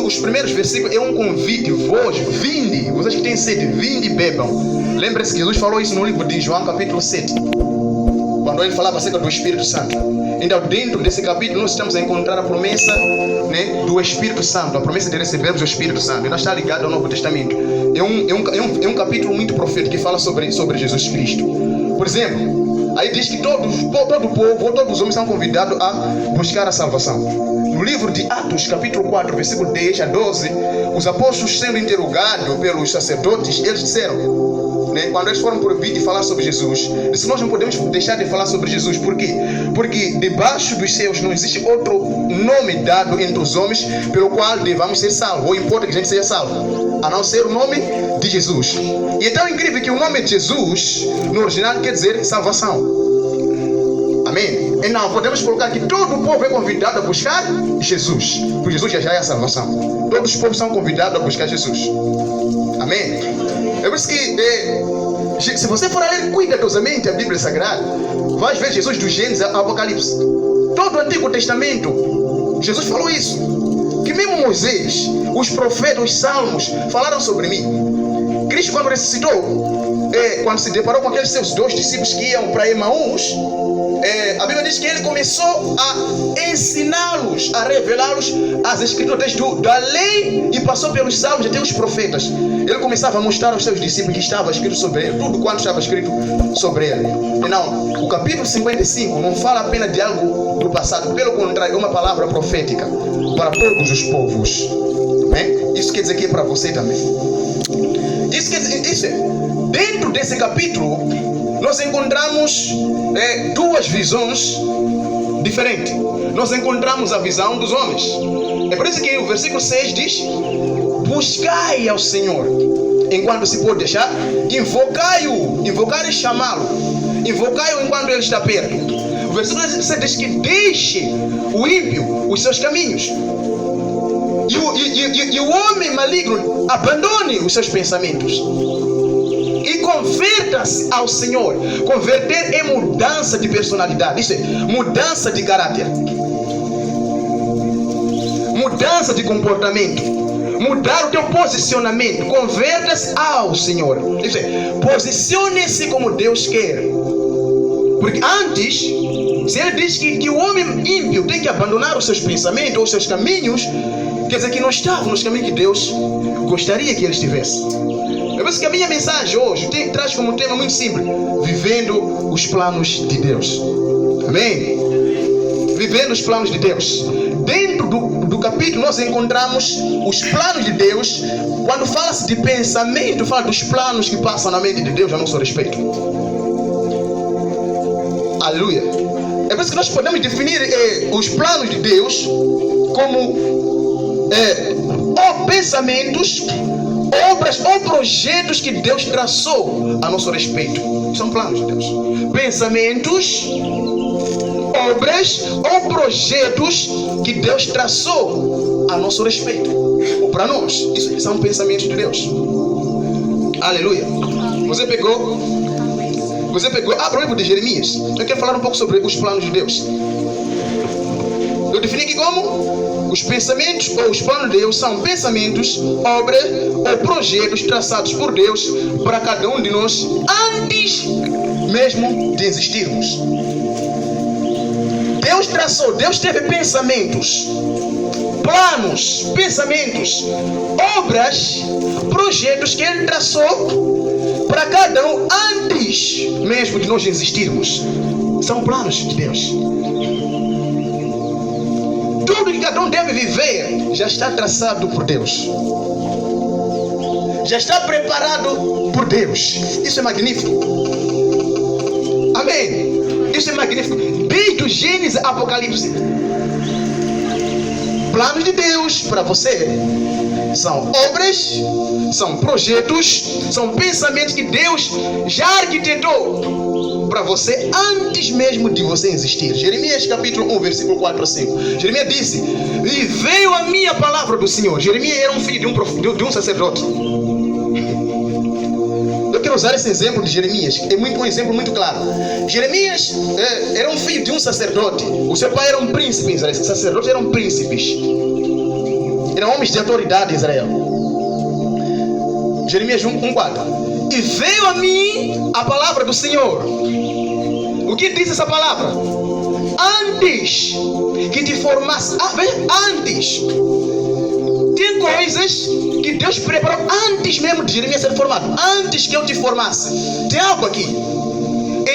os primeiros versículos é um convite. Vós, vinde, vocês que têm sede, vinde e bebam. Lembre-se que Jesus falou isso no livro de João, capítulo 7. Quando ele falava acerca do Espírito Santo. Então, dentro desse capítulo, nós estamos a encontrar a promessa, né, do Espírito Santo, a promessa de recebermos o Espírito Santo. Então, está ligado ao Novo Testamento. É um capítulo muito profético que fala sobre Jesus Cristo. Por exemplo, aí diz que todo o povo, todos os homens são convidados a buscar a salvação. No livro de Atos, capítulo 4, versículo 10 a 12, os apóstolos sendo interrogados pelos sacerdotes, eles disseram, né, quando eles foram proibidos de falar sobre Jesus, disse: nós não podemos deixar de falar sobre Jesus. Por quê? Porque debaixo dos céus não existe outro nome dado entre os homens pelo qual devamos ser salvos, ou importa que a gente seja salvo, a não ser o nome de Jesus. E é tão incrível que o nome de Jesus no original quer dizer salvação. Amém? E não podemos colocar que todo o povo é convidado a buscar Jesus, porque Jesus já é a salvação. Todos os povos são convidados a buscar Jesus. Amém? É por isso que se você for ler cuidadosamente a Bíblia Sagrada, vai ver Jesus do Gênesis ao Apocalipse. Todo o Antigo Testamento, Jesus falou isso. Que mesmo Moisés, os profetas, os salmos falaram sobre mim. Cristo, quando ressuscitou, quando se deparou com aqueles seus 2 discípulos que iam para Emaús, a Bíblia diz que ele começou a ensiná-los, a revelá-los as escrituras da lei, e passou pelos salmos até os profetas. Ele começava a mostrar aos seus discípulos que estava escrito sobre ele, tudo quanto estava escrito sobre ele. E não, o capítulo 55 não fala apenas de algo do passado, pelo contrário, é uma palavra profética para todos os povos. Bem? Isso quer dizer que é para você também. Dentro desse capítulo nós encontramos 2 visões diferentes. Nós encontramos a visão dos homens. É por isso que o versículo 6 diz: buscai ao Senhor enquanto se pode deixar, invocai-o. Invocar é chamá-lo. Invocai-o enquanto ele está perto. O versículo 7 diz que deixe o ímpio os seus caminhos, e o homem maligno abandone os seus pensamentos e converta-se ao Senhor. Converter é mudança de personalidade, isso é mudança de caráter, mudança de comportamento, mudar o teu posicionamento. Converta-se ao Senhor, isso é, posicione-se como Deus quer. Porque antes, se ele diz que o homem ímpio tem que abandonar os seus pensamentos ou os seus caminhos, quer dizer que não estava nos caminhos que Deus gostaria que ele estivesse. É por isso que a minha mensagem hoje traz como um tema muito simples: vivendo os planos de Deus. Amém? Vivendo os planos de Deus. Dentro do capítulo nós encontramos os planos de Deus. Quando fala-se de pensamento, fala dos planos que passam na mente de Deus a nosso respeito. Aleluia. É por isso que nós podemos definir os planos de Deus como ou pensamentos, obras ou projetos que Deus traçou a nosso respeito. São planos de Deus. Pensamentos, obras ou projetos que Deus traçou a nosso respeito, ou para nós. Isso são pensamentos de Deus. Aleluia. Você pegou? Abra o livro de Jeremias. Eu quero falar um pouco sobre os planos de Deus. Eu defini aqui como os pensamentos ou os planos de Deus são pensamentos, obras ou projetos traçados por Deus para cada um de nós antes mesmo de existirmos. Deus traçou, Deus teve pensamentos, planos, pensamentos, obras, projetos que Ele traçou para cada um antes mesmo de nós existirmos. São planos de Deus. Tudo que cada um deve viver já está traçado por Deus, já está preparado por Deus. Isso é magnífico. Amém. Isso é magnífico. Desde o Gênesis ao Apocalipse, planos de Deus para você são obras, são projetos, são pensamentos que Deus já arquitetou para você antes mesmo de você existir. Jeremias capítulo 1, versículo 4 a 5. Jeremias disse: e veio a minha palavra do Senhor. Jeremias era um filho de um sacerdote. Eu quero usar esse exemplo de Jeremias, é um exemplo muito claro. Jeremias era um filho de um sacerdote. O seu pai era um príncipe. Os sacerdotes eram príncipes. Eram homens de autoridade em Israel. Jeremias 1:4. E veio a mim a palavra do Senhor. O que diz essa palavra? Antes que te formasse, antes, tem coisas que Deus preparou antes mesmo de Jeremias ser formado. Antes que eu te formasse. Tem algo aqui.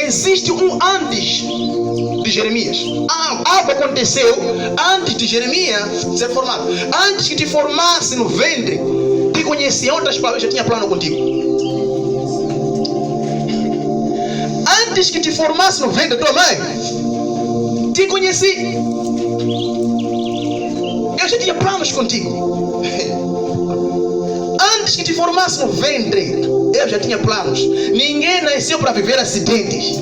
Existe um antes de Jeremias. Algo aconteceu antes de Jeremias ser formado. Antes que te formasse no ventre, te conhecia. Em outras palavras, já tinha plano contigo. Antes que te formasse no ventre da tua mãe, te conheci. Eu já tinha planos contigo. Antes que te formasse no ventre, eu já tinha planos. Ninguém nasceu para viver acidentes.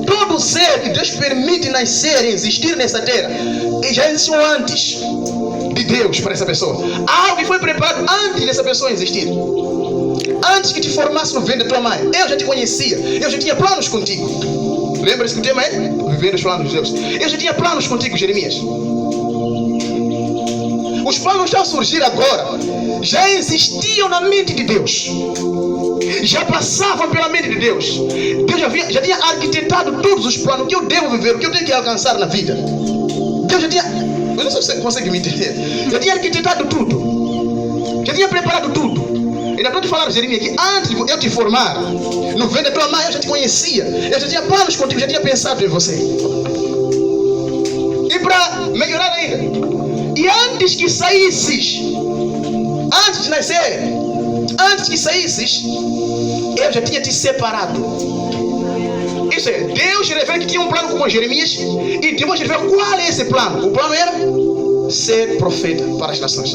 Todo ser que Deus permite nascer e existir nessa terra, já existiu antes de Deus para essa pessoa. Algo que foi preparado antes dessa pessoa existir. Antes que te formasse no ventre da tua mãe, eu já te conhecia. Eu já tinha planos contigo. Lembra-se que o tema é viver os planos de Deus. Eu já tinha planos contigo, Jeremias. Os planos estão a surgir agora. Já existiam na mente de Deus. Já passavam pela mente de Deus. Deus já tinha arquitetado todos os planos. O que eu devo viver, o que eu tenho que alcançar na vida. Deus já tinha... Eu não sei se você consegue me entender. Já tinha arquitetado tudo. Já tinha preparado tudo. Ainda estou te falando, Jeremias, que antes de eu te formar no ventre da tua mãe, eu já te conhecia. Eu já tinha planos contigo, já tinha pensado em você. E para melhorar ainda, e antes que saísses, antes de nascer, antes que saísses, eu já tinha te separado. Isso é, Deus revela que tinha um plano com Jeremias, e Deus revela qual é esse plano. O plano era ser profeta para as nações.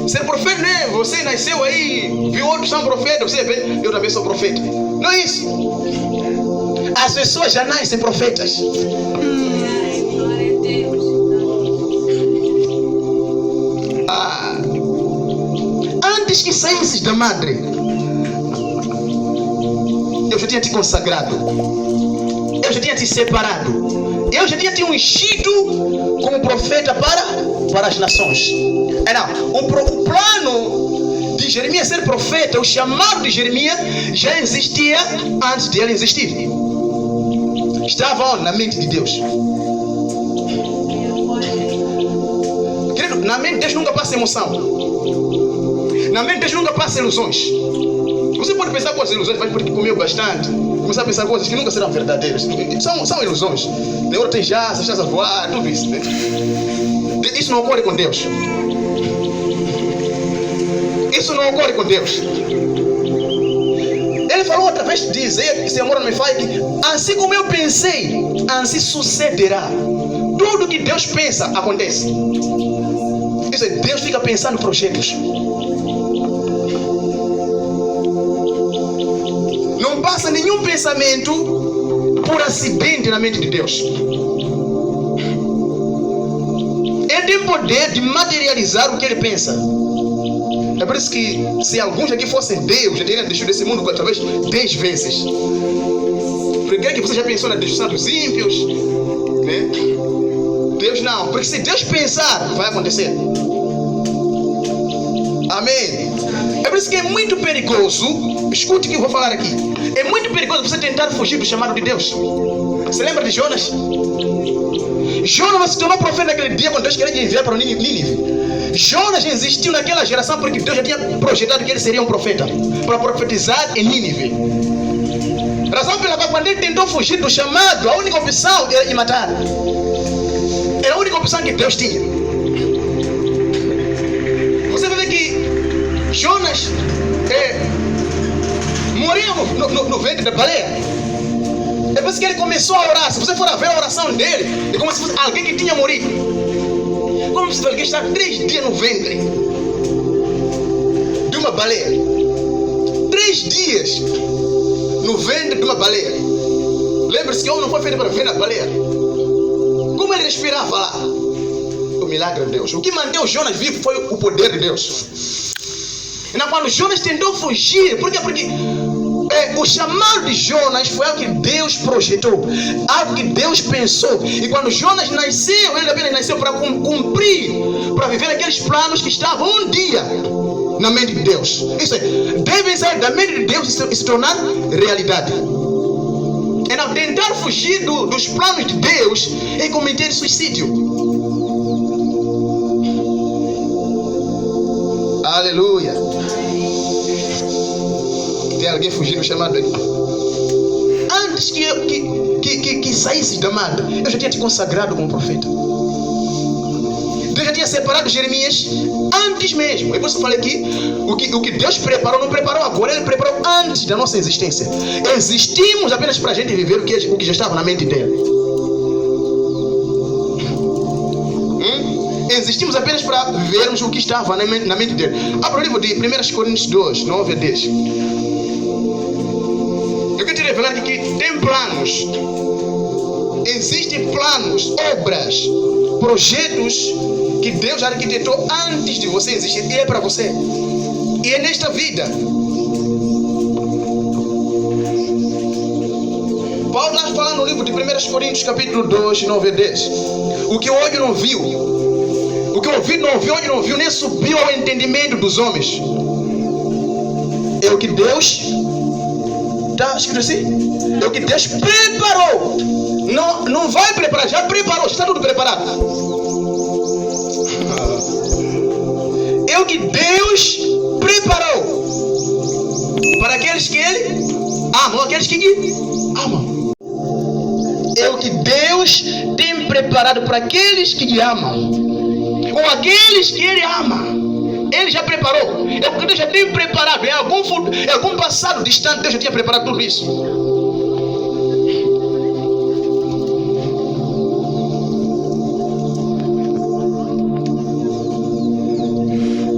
Ser profeta não é você nasceu aí, viu outros são profetas, você vê, eu também sou profeta. Não é isso. As pessoas já nascem profetas. Antes que saísses da madre, eu já tinha te consagrado. Eu já tinha te separado. Eu já tinha te ungido como profeta para as nações. O plano de Jeremias ser profeta, o chamado de Jeremias, já existia antes de ele existir. Estava na mente de Deus. Querido, na mente de Deus nunca passa emoção. Na mente de Deus nunca passa ilusões. Você pode pensar coisas ilusões, mas porque comeu bastante. Começar a pensar coisas que nunca serão verdadeiras. São ilusões. Na hora tem estás a voar, tudo isso. Né? Isso não ocorre com Deus. Isso não ocorre com Deus. Ele falou outra vez, dizer, se amor não me faz, que assim como eu pensei, assim sucederá. Tudo que Deus pensa, acontece. Isso é, Deus fica pensando projetos. Não passa nenhum pensamento por acidente na mente de Deus. Ele tem poder de materializar o que ele pensa. É por isso que se alguns aqui fossem Deus, já teriam deixado desse mundo talvez 10 vezes. Porque creio que você já pensou na destruição dos ímpios, né? Deus não, porque se Deus pensar, vai acontecer. Amém. É por isso que é muito perigoso. Escute o que eu vou falar aqui. É muito perigoso você tentar fugir do chamado de Deus. Você lembra de Jonas? Jonas se tornou profeta naquele dia quando Deus queria enviar para Nínive. Jonas existiu naquela geração porque Deus já tinha projetado que ele seria um profeta para profetizar em Nínive. Razão pela qual quando ele tentou fugir do chamado, a única opção era ir matar. Era a única opção que Deus tinha. Você vai ver que Jonas morreu no ventre da baleia. Depois que ele começou a orar, se você for a ver a oração dele, é como se fosse alguém que tinha morrido. Como se alguém está 3 dias no ventre de uma baleia. 3 dias no ventre de uma baleia. Lembra-se que o homem não foi feito para ver a baleia. Como ele respirava lá? O milagre de Deus. O que manteve Jonas vivo foi o poder de Deus. E quando Jonas tentou fugir, por quê? Porque o chamado de Jonas foi algo que Deus projetou, algo que Deus pensou. E quando Jonas nasceu, ele apenas nasceu para cumprir, para viver aqueles planos que estavam um dia na mente de Deus. Isso é, devem sair da mente de Deus e se tornar realidade. Então, tentar fugir dos planos de Deus é cometer suicídio. Aleluia. Tem alguém fugindo do chamado aqui? Antes que saísse da mata, eu já tinha te consagrado como profeta. Deus já tinha separado Jeremias antes mesmo. E por isso eu falei que o que Deus preparou, não preparou agora, Ele preparou antes da nossa existência. Existimos apenas para a gente viver o que já estava na mente dele. Existimos apenas para vivermos o que estava na mente dele. Abra o livro de 1 Coríntios 2, 9 a 10. Eu quero te revelar aqui que tem planos. Existem planos, obras, projetos que Deus arquitetou antes de você existir. E é para você. E é nesta vida. Paulo está falando no livro de 1 Coríntios capítulo 2, 9 a 10. O que o olho não viu, o que o ouvido não ouviu, onde não viu, nem subiu ao entendimento dos homens, é o que Deus, está escrito assim? É o que Deus preparou. Não vai preparar, já preparou, já está tudo preparado. É o que Deus preparou para aqueles que Ele ama, aqueles que Ele amam. É o que Deus tem preparado para aqueles que Lhe amam. Ou aqueles que Ele ama, Ele já preparou. É porque Deus já tem preparado. Em algum passado distante, Deus já tinha preparado tudo isso.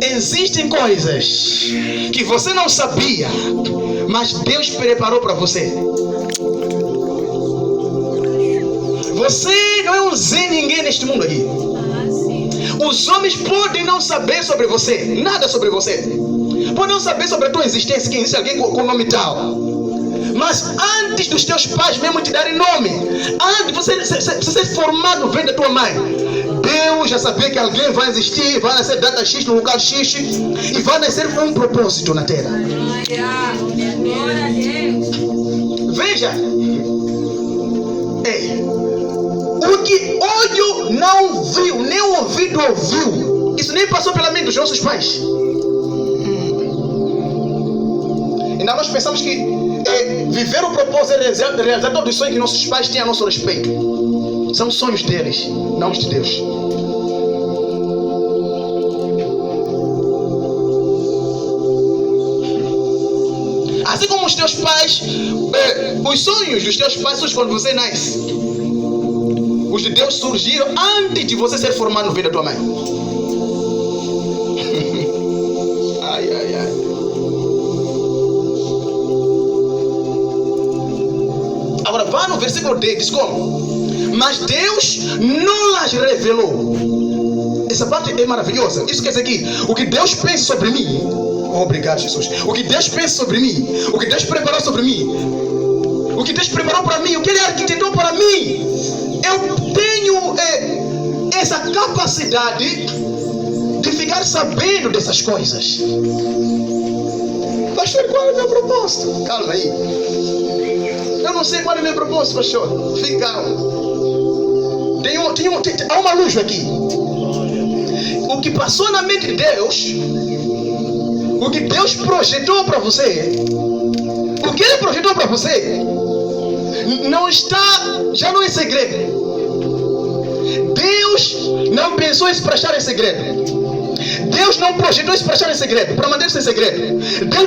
Existem coisas que você não sabia, mas Deus preparou para você. Você não é um Zé ninguém neste mundo aqui. Os homens podem não saber sobre você, nada sobre você. Podem não saber sobre a tua existência, que existe alguém com nome tal. Mas antes dos teus pais mesmo te darem nome, antes de você ser formado no ventre da tua mãe, Deus já sabia que alguém vai existir, vai nascer data X no local X e vai nascer com um propósito na terra. Veja, o que olho não viu, nem o ouvido ouviu, isso nem passou pela mente dos nossos pais. Ainda nós pensamos que viver o propósito é realizar todos os sonhos que nossos pais têm a nosso respeito. São sonhos deles, não os de Deus. Assim como os teus pais, os sonhos dos teus pais surgem quando você nasce. Os de Deus surgiram antes de você ser formado no ventre da tua mãe. Ai, ai, ai. Agora vá no versículo 10, diz como? Mas Deus não as revelou. Essa parte é maravilhosa. Isso quer dizer que o que Deus pensa sobre mim, obrigado Jesus, o que Deus pensa sobre mim, o que Deus preparou sobre mim, o que Deus preparou para mim, o que Ele arquitetou para mim, eu tenho essa capacidade de ficar sabendo dessas coisas. Pastor, qual é o meu propósito? Calma aí. Eu não sei qual é o meu propósito, pastor. Fica calmo. Há uma luz aqui. O que passou na mente de Deus, o que Deus projetou para você, o que Ele projetou para você, não está, já não é segredo. Deus não pensou isso para estar em segredo. Deus não projetou isso para estar em segredo, para manter-se em segredo. Deus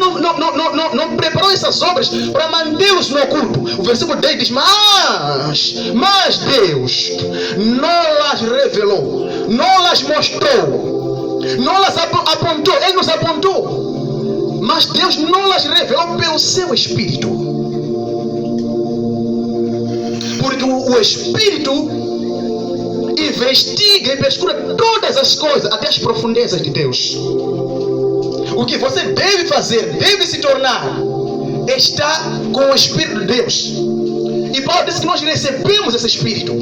não preparou essas obras para mantê-los no oculto. O versículo 10 diz: mas Deus não las revelou, não las mostrou, não las apontou. Ele nos apontou, mas Deus não las revelou pelo seu Espírito. Porque o Espírito investiga e pesquisa todas as coisas, até as profundezas de Deus. O que você deve fazer, deve se tornar, está com o Espírito de Deus. E Paulo disse que nós recebemos esse Espírito.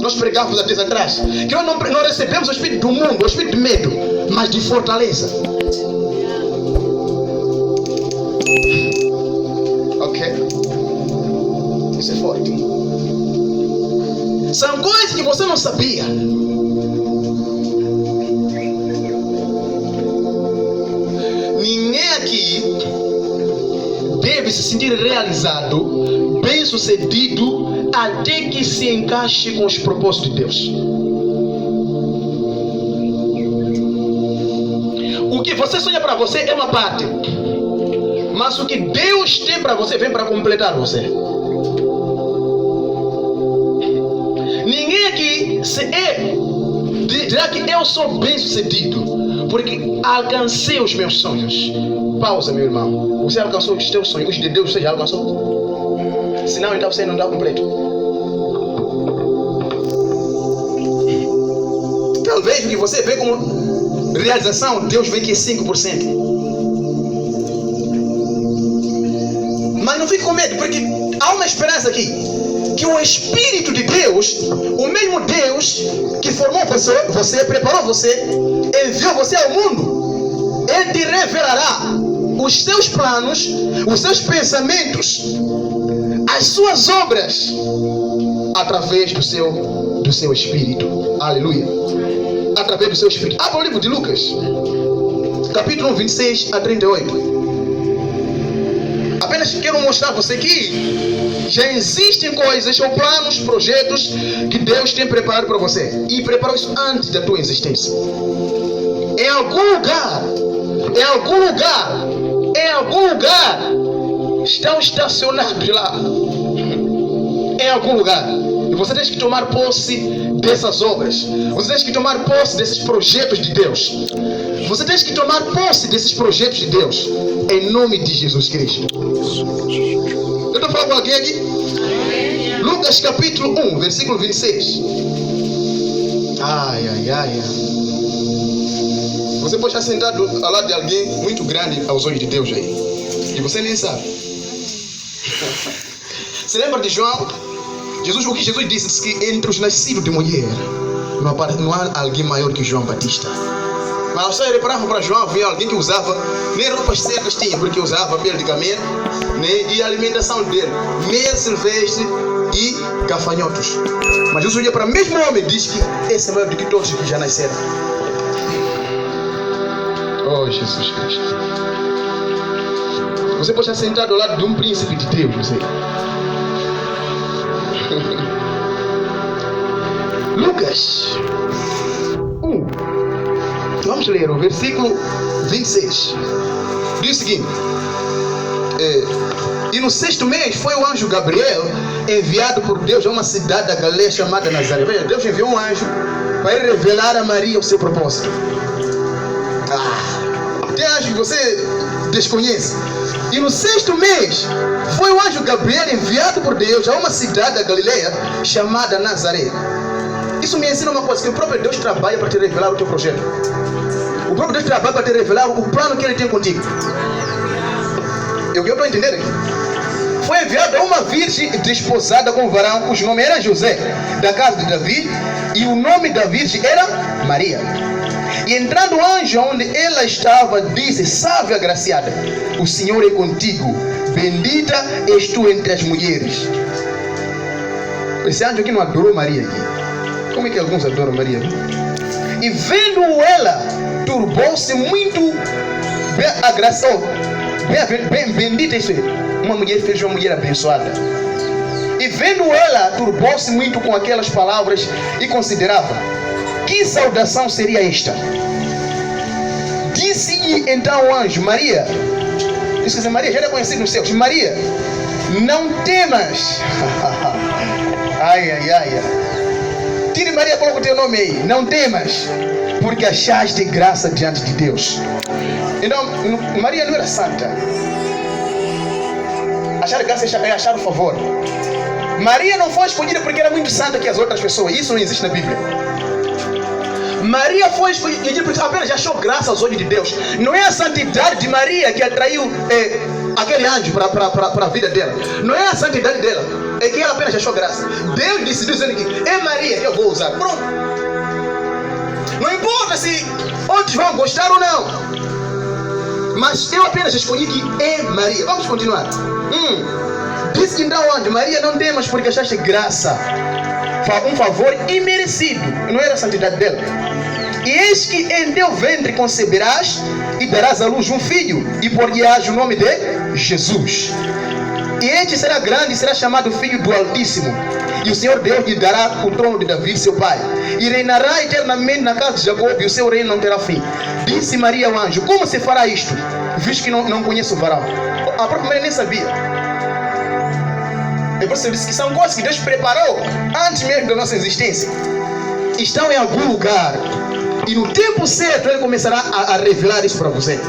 Nós pregávamos há dias atrás que nós não recebemos o Espírito do mundo, o Espírito de medo, mas de fortaleza. Ok? Isso é forte. São coisas que você não sabia. Ninguém aqui deve se sentir realizado, bem-sucedido, até que se encaixe com os propósitos de Deus. O que você sonha para você é uma parte, mas o que Deus tem para você vem para completar você. Ninguém aqui dirá que eu sou bem-sucedido porque alcancei os meus sonhos. Pausa, meu irmão. Você alcançou os teus sonhos? Os de Deus você já alcançou? Senão então você não está completo. Talvez o que você vê como realização, Deus vê que é 5%. Mas não fique com medo, porque há uma esperança aqui. Que o Espírito de Deus, o mesmo Deus que formou você, preparou você, enviou você ao mundo, Ele te revelará os seus planos, os seus pensamentos, as suas obras, através do seu Espírito. Aleluia. Através do seu Espírito. Abra o livro de Lucas, capítulo 1, 26 a 38. Apenas quero mostrar a você que já existem coisas ou planos, projetos que Deus tem preparado para você. E preparou isso antes da tua existência. Em algum lugar estão estacionados lá. Em algum lugar. E você tem que tomar posse dessas obras. Você tem que tomar posse desses projetos de Deus. Você tem que tomar posse desses projetos de Deus. Em nome de Jesus Cristo. Eu estou falando com alguém aqui? Lucas capítulo 1, versículo 26. Ai. Você pode estar sentado ao lado de alguém muito grande aos olhos de Deus aí. E você nem sabe. Você lembra de João? O que Jesus disse que entre os nascidos de mulher não há alguém maior que João Batista. Mas você reparava para João, havia alguém que usava, nem roupas secas tinha, porque usava pele de camelo, né? E a alimentação dele, mel silvestre e gafanhotos. Mas Jesus olha para o mesmo homem e diz que esse é maior do que todos que já nasceram. Oh, Jesus Cristo. Você pode estar sentado ao lado de um príncipe de Deus, você. Lucas 1. Vamos ler o versículo 26. Diz o seguinte: e no 6º mês foi o anjo Gabriel enviado por Deus a uma cidade da Galileia chamada Nazaré. Veja, Deus enviou um anjo para revelar a Maria o seu propósito. Tem anjo que você desconhece. E no 6º mês foi o anjo Gabriel enviado por Deus a uma cidade da Galileia chamada Nazaré. Isso me ensina uma coisa, que o próprio Deus trabalha para te revelar o teu projeto. O próprio Deus trabalha para te revelar o plano que Ele tem contigo. Eu estou entendendo aqui. Foi enviado a uma virgem desposada com um varão cujo nome era José, da casa de Davi, e o nome da virgem era Maria. E entrando o anjo onde ela estava, disse: salve agraciada, o Senhor é contigo, bendita és tu entre as mulheres. Esse anjo aqui não adorou Maria aqui. Como é que alguns adoram Maria? E vendo ela, turbou-se muito, bendita isso é. Uma mulher fez uma mulher abençoada. E vendo ela, turbou-se muito com aquelas palavras e considerava: que saudação seria esta? Disse-lhe então o anjo: Maria. Isso quer dizer, Maria já era conhecida nos céus. Maria, não temas. Ai. Tire Maria, coloca o teu nome aí. Não temas, porque achaste graça diante de Deus. Então, Maria não era santa. Achar graça é achar o favor. Maria não foi escolhida porque era muito santa que as outras pessoas. Isso não existe na Bíblia. Maria foi escolhida porque apenas achou graça aos olhos de Deus. Não é a santidade de Maria que atraiu aquele anjo para a vida dela. Não é a santidade dela, é que ela apenas achou graça. Deus decidiu dizendo que é Maria que eu vou usar. Pronto. Não importa se outros vão gostar ou não, mas eu apenas escolhi que é Maria. Vamos continuar. Disse que então onde Maria não tem mais porque achaste graça, um favor imerecido. Não era a santidade dela. E eis que em teu ventre conceberás e darás à luz um filho, e por-lhe-ás o nome de Jesus. E este será grande e será chamado Filho do Altíssimo. E o Senhor Deus lhe dará o trono de Davi, seu pai. E reinará eternamente na casa de Jacob, e o seu reino não terá fim. Disse Maria ao anjo: como se fará isto, visto que não conheço o varão? A própria Maria nem sabia. Depois ele disse que são coisas que Deus preparou antes mesmo da nossa existência. Estão em algum lugar. E no tempo certo Ele começará a revelar isso para você.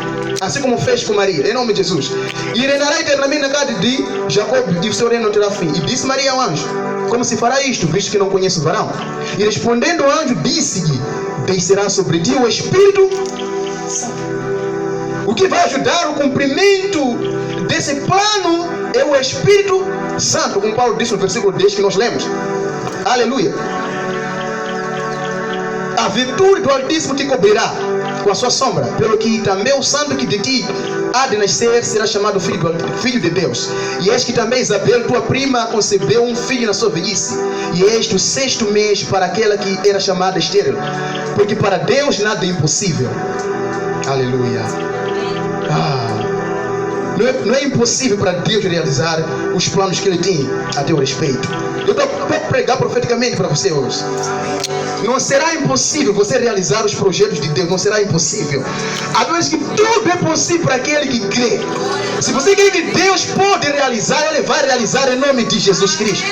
Assim como fez com Maria, em nome de Jesus. E reinará eternamente na casa de Jacob, e o seu reino não terá fim. E disse Maria ao anjo: como se fará isto, visto que não conheço o varão? E respondendo o anjo, disse-lhe: descerá sobre ti o Espírito Santo. O que vai ajudar o cumprimento desse plano é o Espírito Santo, como Paulo disse no versículo 10 que nós lemos. Aleluia. A virtude do Altíssimo te cobrirá com a sua sombra, pelo que também o santo que de ti há de nascer será chamado filho de Deus. E eis que também Isabel, tua prima, concebeu um filho na sua velhice. E este o 6º mês para aquela que era chamada estéril, porque para Deus nada é impossível. Aleluia. Não é impossível para Deus realizar os planos que Ele tem a teu respeito. Eu estou a pregar profeticamente para você hoje. Não será impossível você realizar os projetos de Deus. Não será impossível. A vez que tudo é possível para aquele que crê. Se você crê que Deus pode realizar, Ele vai realizar em nome de Jesus Cristo.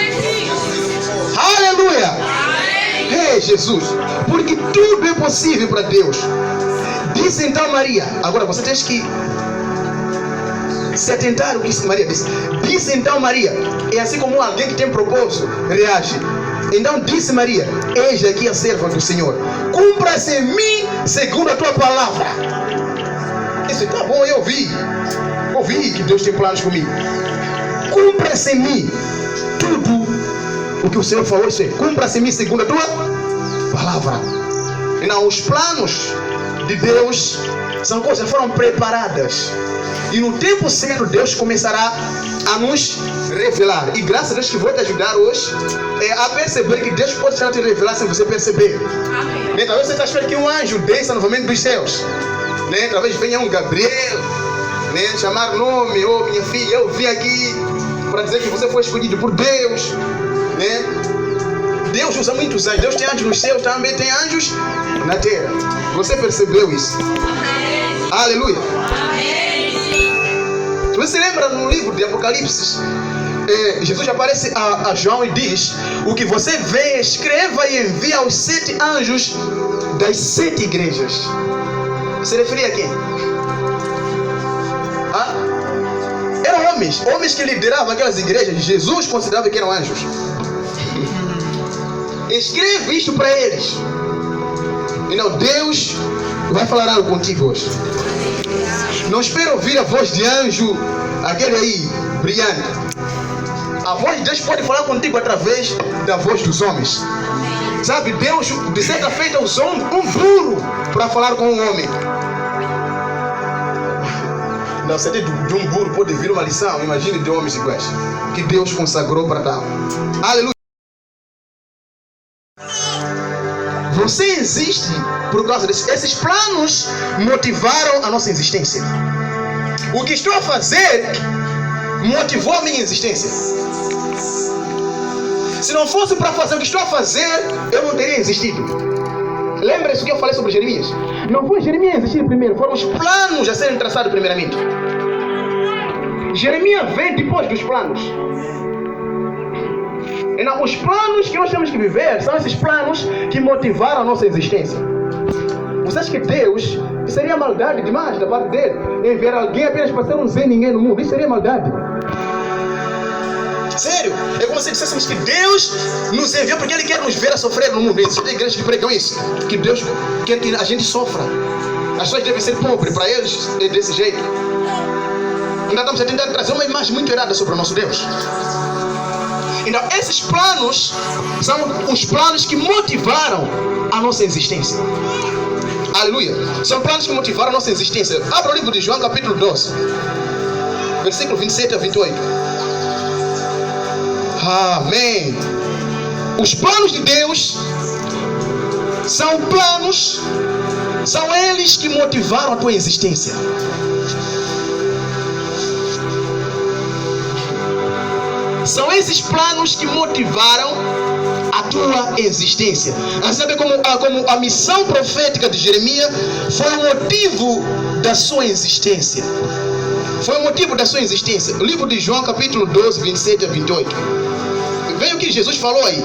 Aleluia. Ei, Jesus. Porque tudo é possível para Deus. Disse então Maria. Agora você tem que se atentar o que Maria disse. Disse então Maria. É assim como alguém que tem propósito reage. Então disse Maria: eis aqui a serva do Senhor, cumpra-se em mim segundo a tua palavra. Isso tá bom, eu ouvi que Deus tem planos comigo. Cumpra-se em mim tudo o que o Senhor falou. Isso é, cumpra-se em mim segundo a tua palavra. E não, os planos de Deus são coisas que foram preparadas. E no tempo certo Deus começará a nos revelar. E graças a Deus que vou te ajudar hoje a perceber que Deus pode te revelar sem você perceber. Amém. Talvez você está esperando que um anjo desça novamente dos céus. Talvez venha um Gabriel, chamar nome: oh minha filha, eu vim aqui para dizer que você foi escolhido por Deus. Deus usa muitos anjos. Deus tem anjos nos céus, também tem anjos na terra. Você percebeu isso? Amém. Aleluia. Amém. Você se lembra no livro de Apocalipse? Jesus aparece a João e diz: o que você vê, escreva e envia aos 7 anjos das 7 igrejas. Se referia a quem? Eram homens que lideravam aquelas igrejas. Jesus considerava que eram anjos. Escreve isto para eles. Então Deus vai falar algo contigo hoje. Não espero ouvir a voz de anjo, aquele aí, brilhante. A voz de Deus pode falar contigo através da voz dos homens. Sabe, Deus de certa feita usou um burro para falar com um homem. Não, se de um burro pode vir uma lição. Imagine de homens iguais que Deus consagrou para tal. Aleluia. Você existe por causa desses. Esses planos motivaram a nossa existência. O que estou a fazer motivou a minha existência. Se não fosse para fazer o que estou a fazer, eu não teria existido. Lembra-se o que eu falei sobre Jeremias? Não foi Jeremias existir primeiro, foram os planos a serem traçados primeiramente. Jeremias vem depois dos planos. E não, os planos que nós temos que viver são esses planos que motivaram a nossa existência. Você acha que Deus, seria maldade demais da parte dele enviar alguém apenas para ser um Zé Ninguém no mundo? Isso seria maldade. Sério, é como se dissessemos que Deus nos enviou porque Ele quer nos ver a sofrer no mundo. Existem igrejas que pregam isso, que Deus quer que a gente sofra. As pessoas devem ser pobres, para eles é desse jeito. Ainda estamos a tentar trazer uma imagem muito errada sobre o nosso Deus. Então, esses planos são os planos que motivaram a nossa existência. Aleluia. São planos que motivaram a nossa existência. Abra o livro de João, capítulo 12, versículo 27 a 28. Amém. Os planos de Deus são eles que motivaram a tua existência. São esses planos que motivaram a tua existência. A saber como a missão profética de Jeremias foi o motivo da sua existência. Foi o motivo da sua existência. O livro de João, capítulo 12, 27 a 28. Veja o que Jesus falou aí.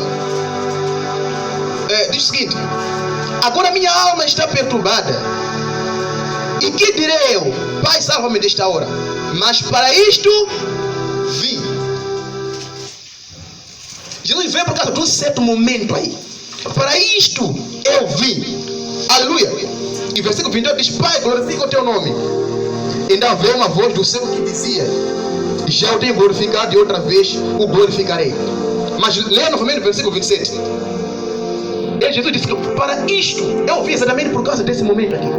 Diz o seguinte: agora minha alma está perturbada. E que direi eu? Pai, salva-me desta hora. Mas para isto vim. Jesus veio por causa de um certo momento aí. Para isto eu vim. Aleluia. E versículo 28 diz: Pai, glorifica o teu nome. Então veio uma voz do céu que dizia: já o tenho glorificado e outra vez o glorificarei. Mas leia novamente o versículo 27. E Jesus disse: para isto eu vim, exatamente por causa desse momento aqui.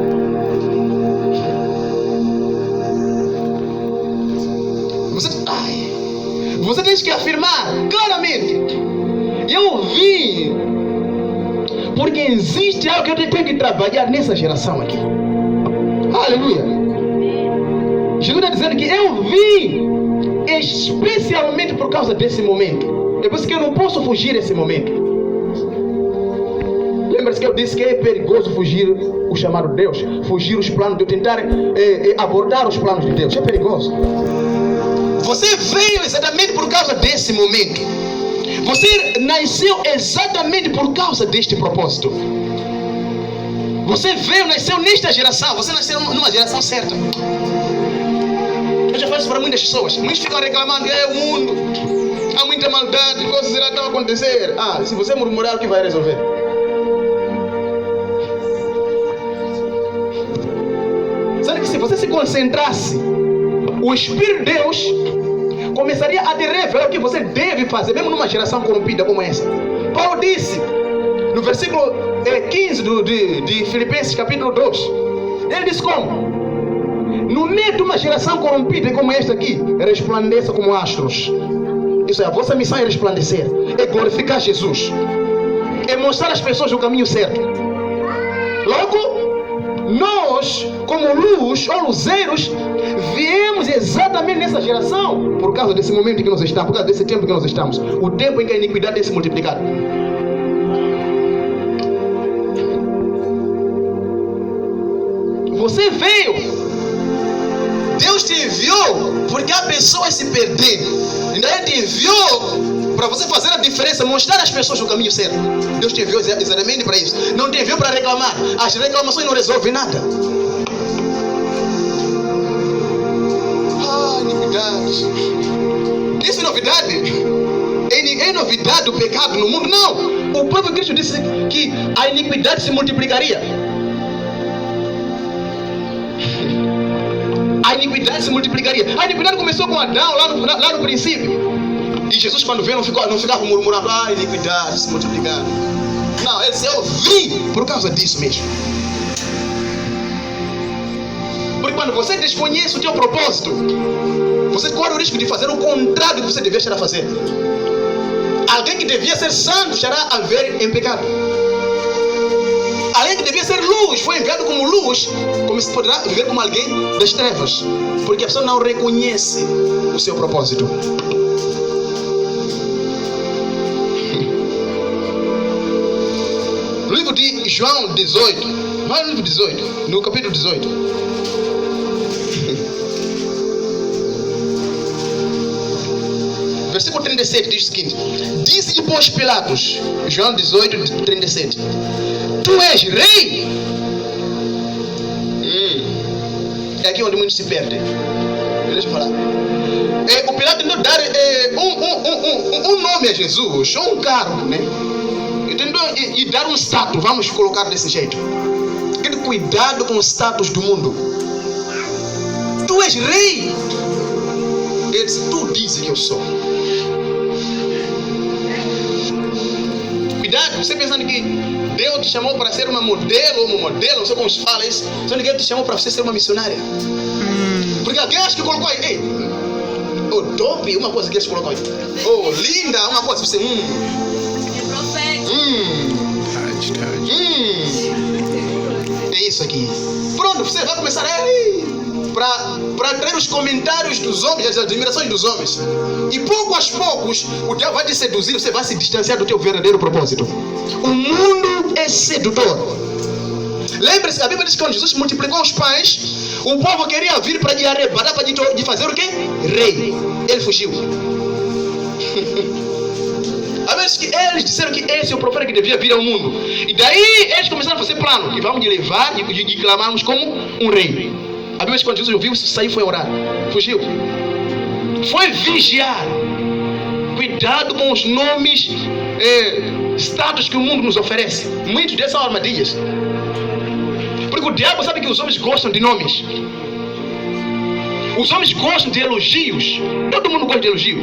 Você tem que afirmar claramente: eu vim porque existe algo que eu tenho que trabalhar nessa geração aqui. Aleluia. Jesus está dizendo que eu vim especialmente por causa desse momento. É por isso que eu não posso fugir desse momento. Lembra-se que eu disse que é perigoso fugir o chamado Deus, fugir os planos de Deus, tentar abordar os planos de Deus. É perigoso. Você veio exatamente por causa desse momento. Você nasceu exatamente por causa deste propósito. Você nasceu nesta geração. Você nasceu numa geração certa. Eu já falo isso para muitas pessoas. Muitos ficam reclamando: o mundo, há muita maldade, coisas irão acontecer. Se você murmurar, o que vai resolver? Sabe que se você se concentrasse, o Espírito de Deus começaria a te revelar o que você deve fazer, mesmo numa geração corrompida como essa. Paulo disse no versículo 15 de Filipenses capítulo 2, ele diz como: no meio de uma geração corrompida como esta aqui, resplandeça como astros. Isso é, a vossa missão é resplandecer, é glorificar Jesus, é mostrar às pessoas o caminho certo. Logo, nós, como luz ou luzeiros, viemos exatamente nessa geração por causa desse momento que nós estamos, por causa desse tempo que nós estamos, o tempo em que a iniquidade tem se multiplicado. Você veio, Deus te enviou porque há pessoas se perdendo. Então Ele te enviou para você fazer a diferença, mostrar às pessoas o caminho certo. Deus te enviou exatamente para isso. Não te enviou para reclamar. As reclamações não resolvem nada. Iniquidade. Isso é novidade? É novidade o pecado no mundo? Não. O próprio Cristo disse que a iniquidade se multiplicaria. A iniquidade se multiplicaria. A iniquidade começou com Adão lá no princípio. E Jesus, quando veio, não ficava murmurando: iniquidade se multiplicando. Não, ele disse: eu vim por causa disso mesmo. Porque quando você desconhece o teu propósito, você corre o risco de fazer o contrário do que você devia estar a fazer. Alguém que devia ser santo estará a viver em pecado. Alguém que devia ser luz foi enviado como luz, como se poderá viver como alguém das trevas, porque a pessoa não reconhece o seu propósito. No livro de João 18, vai no livro 18, no capítulo 18. Versículo 37 diz o seguinte: disse depois Pilatos, João 18, 37, tu és rei? É aqui onde muitos se perdem. Deixa eu falar. O Pilato tentou dar um nome a Jesus, ou um cargo, né? Ele tentou dar um status, vamos colocar desse jeito. Aquele cuidado com os status do mundo. Tu és rei? responder se tu dizes que eu sou. Cuidado, você pensando que Deus te chamou para ser uma modelo ou uma modelo, não sei como se fala isso. Só ninguém te chamou para você ser uma missionária. Porque alguém acha que colocou aí, ei, oh, top, uma coisa que eles colocam aí. Oh, linda, uma coisa, você, é isso aqui. Pronto, você vai começar para atrair os comentários dos homens, as admirações dos homens. E pouco a poucos, o diabo vai te seduzir, você vai se distanciar do teu verdadeiro propósito. O mundo é sedutor. Lembre-se, a Bíblia diz que quando Jesus multiplicou os pães, o povo queria vir para lhe arrebatar, para de fazer o quê? Rei. Ele fugiu. A vez que eles disseram que esse é o profeta que devia vir ao mundo. E daí eles começaram a fazer plano, que vamos lhe levar e clamarmos como um rei. A Bíblia diz que quando Jesus ouviu, saiu e foi orar. Fugiu. Foi vigiar. Cuidado com os nomes, status que o mundo nos oferece. Muitos desses são armadilhas. Porque o diabo sabe que os homens gostam de nomes. Os homens gostam de elogios. Todo mundo gosta de elogio.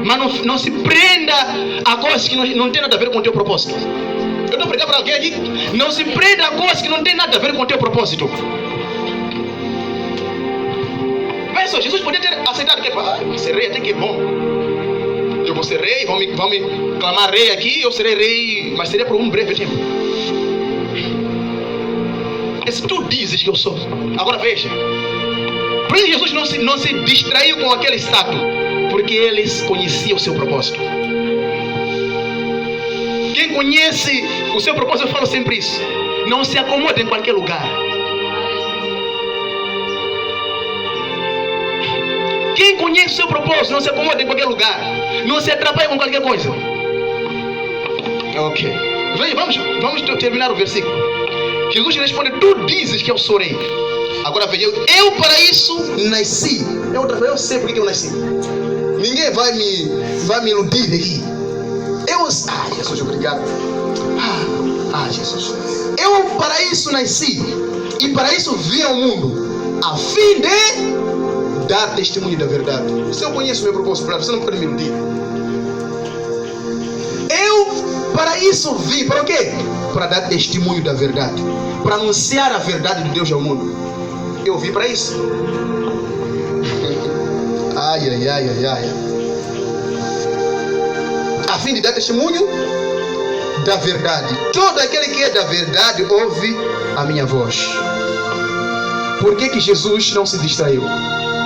Mas não se prenda a coisas que não tem nada a ver com o teu propósito. Eu estou pregando para alguém aqui. Não se prenda a coisas que não tem nada a ver com o teu propósito. Mas só, Jesus podia ter aceitado que ser rei até que é bom. Eu vou ser rei, vão me clamar rei aqui, eu serei rei, mas seria por um breve tempo. Se tu dizes que eu sou, agora veja. Por isso Jesus não se distraiu com aquele status, porque eles conheciam o seu propósito. Quem conhece o seu propósito, eu falo sempre isso. Não se acomoda em qualquer lugar. Quem conhece o seu propósito, não se acomoda em qualquer lugar. Não se atrapalha com qualquer coisa. Ok. Veja, vamos terminar o versículo. Jesus responde: tu dizes que eu sou rei. Agora veja, eu para isso nasci. Eu sei porque eu nasci. Ninguém vai me iludir aqui. Jesus, obrigado. Jesus. Eu para isso nasci. E para isso vim ao mundo, a fim de dar testemunho da verdade. Se eu conheço o meu propósito, você não pode me iludir. Eu para isso vim. Para o quê? Para dar testemunho da verdade. Para anunciar a verdade de Deus ao mundo. Eu vim para isso. A fim de dar testemunho da verdade. Todo aquele que é da verdade ouve a minha voz. Por que Jesus não se distraiu?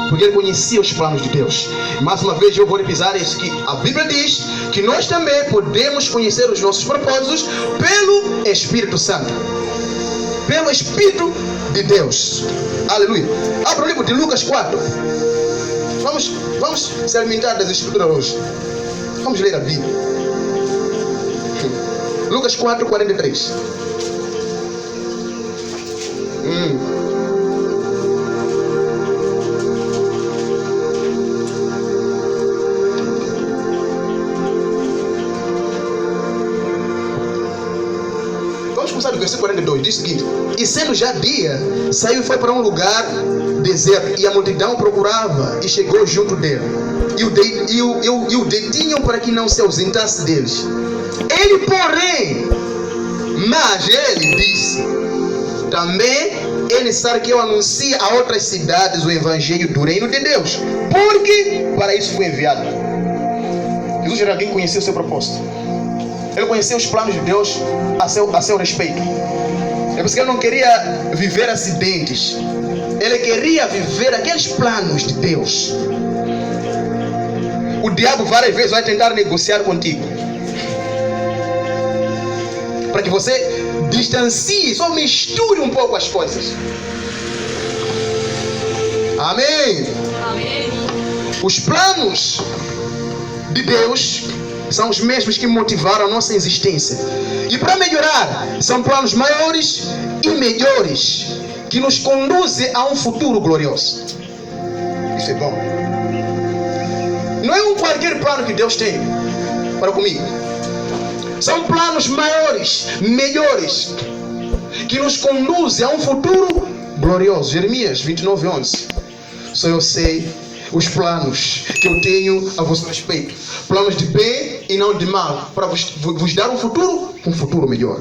Porque ele conhecia os planos de Deus. Mais uma vez eu vou repisar isso, que a Bíblia diz que nós também podemos conhecer os nossos propósitos pelo Espírito Santo. Pelo Espírito de Deus. Aleluia. Abra o livro de Lucas 4. Vamos se alimentar das Escrituras hoje. Vamos ler a Bíblia. Lucas 4, 43. Vamos começar do versículo 42. Diz o seguinte: e sendo já dia, saiu e foi para um lugar deserto, e a multidão procurava, e chegou junto dele, e o detinham para que não se ausentasse deles. Ele, porém, mas ele disse: também é necessário que eu anuncie a outras cidades o evangelho do reino de Deus, porque para isso foi enviado. Jesus era alguém que conhecia o seu propósito. Ele conhecia os planos de Deus a seu respeito. É por isso que ele não queria viver acidentes. Ele queria viver aqueles planos de Deus. O diabo várias vezes vai tentar negociar contigo, para que você distancie, só misture um pouco as coisas. Amém. Amém. Os planos de Deus são os mesmos que motivaram a nossa existência. E para melhorar, são planos maiores e melhores, que nos conduzem a um futuro glorioso. Isso é bom. Não é um qualquer plano que Deus tem para comigo. São planos maiores, melhores, que nos conduzem a um futuro glorioso. Jeremias 29:11. Só eu sei os planos que eu tenho a vosso respeito. Planos de bem e não de mal, para vos dar um futuro melhor.